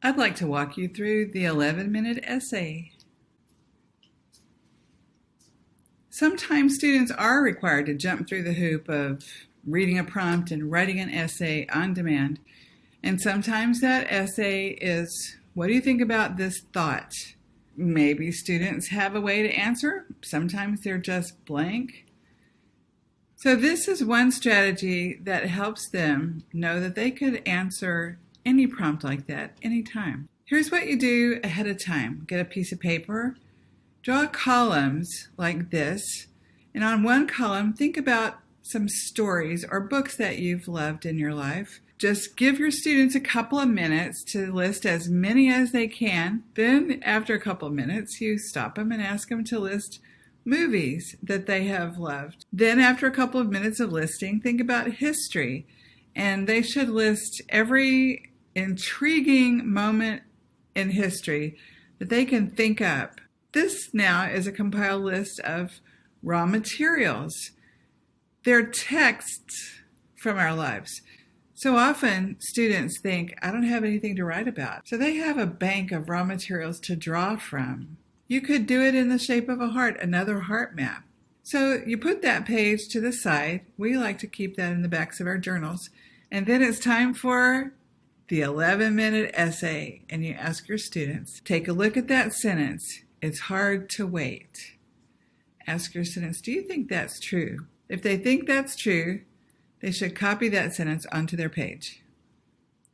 I'd like to walk you through the 11-minute essay. Sometimes students are required to jump through the hoop of reading a prompt and writing an essay on demand. And sometimes that essay is, what do you think about this thought? Maybe students have a way to answer. Sometimes they're just blank. So this is one strategy that helps them know that they could answer any prompt like that anytime. Here's what you do ahead of time. Get a piece of paper, draw columns like this, and on one column, think about some stories or books that you've loved in your life. Just give your students a couple of minutes to list as many as they can. Then after a couple of minutes, you stop them and ask them to list movies that they have loved. Then after a couple of minutes of listing, think about history. And they should list every intriguing moment in history that they can think up. This now is a compiled list of raw materials. They're texts from our lives. So often students think, I don't have anything to write about. So they have a bank of raw materials to draw from. You could do it in the shape of a heart, another heart map. So you put that page to the side. We like to keep that in the backs of our journals. And then it's time for the 11-minute essay. And you ask your students, take a look at that sentence. It's hard to wait. Ask your students, do you think that's true? If they think that's true, they should copy that sentence onto their page.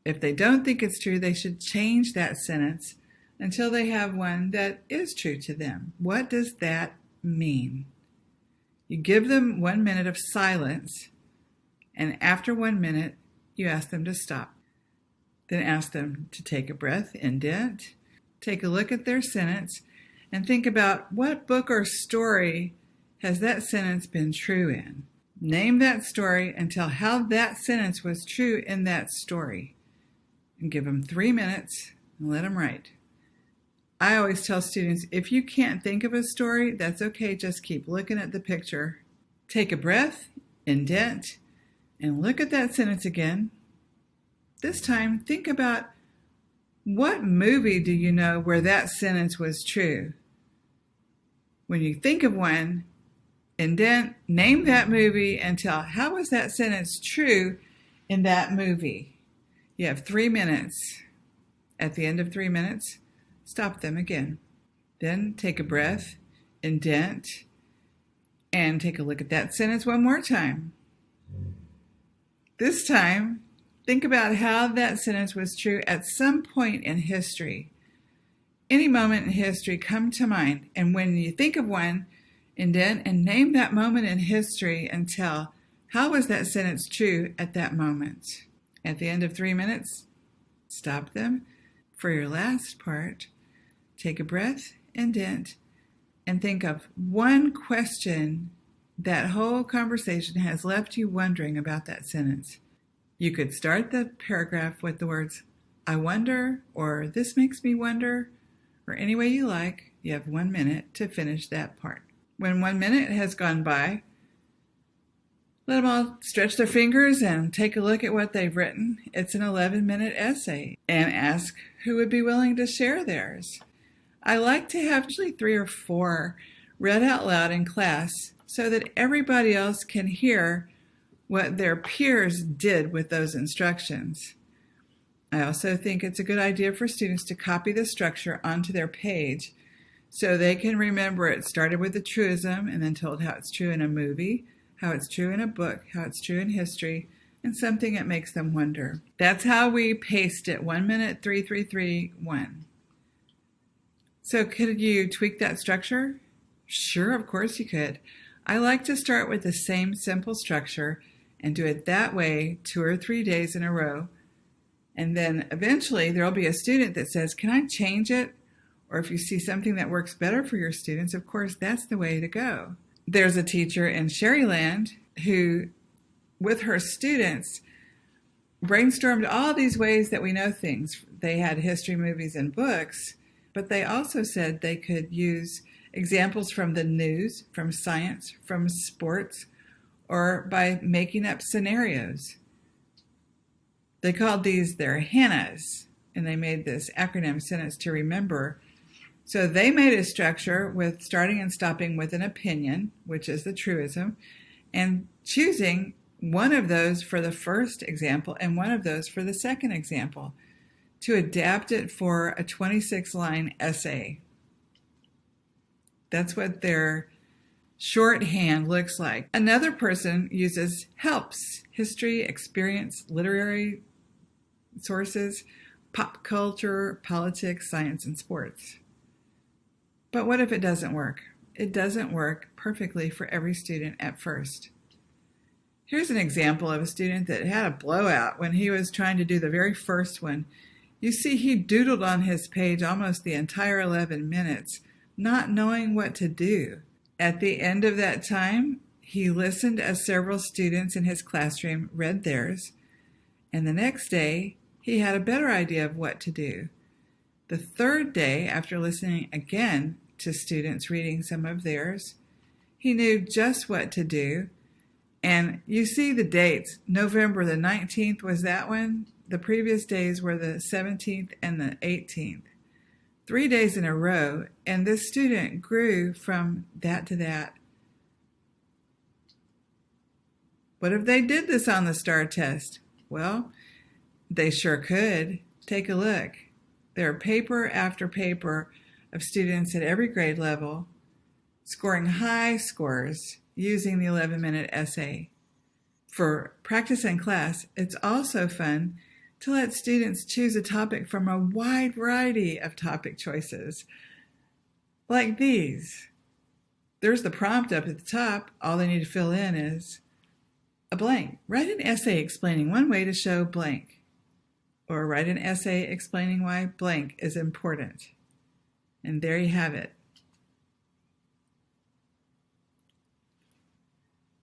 If they don't think it's true, they should change that sentence until they have one that is true to them. What does that mean? You give them 1 minute of silence, and after 1 minute, you ask them to stop. Then ask them to take a breath, indent, take a look at their sentence, and think about what book or story has that sentence been true in. Name that story and tell how that sentence was true in that story. And give them 3 minutes and let them write. I always tell students, if you can't think of a story, that's okay. Just keep looking at the picture. Take a breath, indent, and look at that sentence again. This time, think about what movie do you know where that sentence was true? When you think of one, indent, name that movie, and tell how was that sentence true in that movie. You have 3 minutes. At the end of 3 minutes, stop them again. Then take a breath, indent, and take a look at that sentence one more time. This time, think about how that sentence was true at some point in history. Any moment in history come to mind, and when you think of one, indent and name that moment in history and tell how was that sentence true at that moment. At the end of 3 minutes, stop them. For your last part, take a breath, indent, and think of one question that whole conversation has left you wondering about that sentence. You could start the paragraph with the words, I wonder, or this makes me wonder, or any way you like. You have 1 minute to finish that part. When 1 minute has gone by, let them all stretch their fingers and take a look at what they've written. It's an 11-minute essay, and ask who would be willing to share theirs. I like to have usually 3 or 4 read out loud in class so that everybody else can hear what their peers did with those instructions. I also think it's a good idea for students to copy the structure onto their page so they can remember it started with a truism and then told how it's true in a movie, how it's true in a book, how it's true in history, and something that makes them wonder. That's how we paced it, 1 minute, 3, 3, 3, 1. So could you tweak that structure? Sure, of course you could. I like to start with the same simple structure and do it that way 2 or 3 days in a row. And then eventually there'll be a student that says, can I change it? Or if you see something that works better for your students, of course, that's the way to go. There's a teacher in Sherryland who, with her students, brainstormed all these ways that we know things. They had history, movies, and books, but they also said they could use examples from the news, from science, from sports, or by making up scenarios. They called these their Hannahs. and they made this acronym sentence to remember. So they made a structure with starting and stopping with an opinion, which is the truism, and choosing one of those for the first example and one of those for the second example to adapt it for a 26-line essay. That's what their shorthand looks like. Another person uses helps, history, experience, literary sources, pop culture, politics, science, and sports. But what if it doesn't work? It doesn't work perfectly for every student at first. Here's an example of a student that had a blowout when he was trying to do the very first one. You see, he doodled on his page almost the entire 11 minutes, not knowing what to do. At the end of that time, he listened as several students in his classroom read theirs, and the next day, he had a better idea of what to do. The third day, after listening again to students reading some of theirs, he knew just what to do. And you see the dates. November the 19th was that one. The previous days were the 17th and the 18th. 3 days in a row, and this student grew from that to that. What if they did this on the STAR test? Well, they sure could. Take a look. There are paper after paper of students at every grade level scoring high scores using the 11-minute essay. For practice in class, it's also fun to let students choose a topic from a wide variety of topic choices, like these. There's the prompt up at the top. All they need to fill in is a blank. Write an essay explaining one way to show blank, or write an essay explaining why blank is important. And there you have it.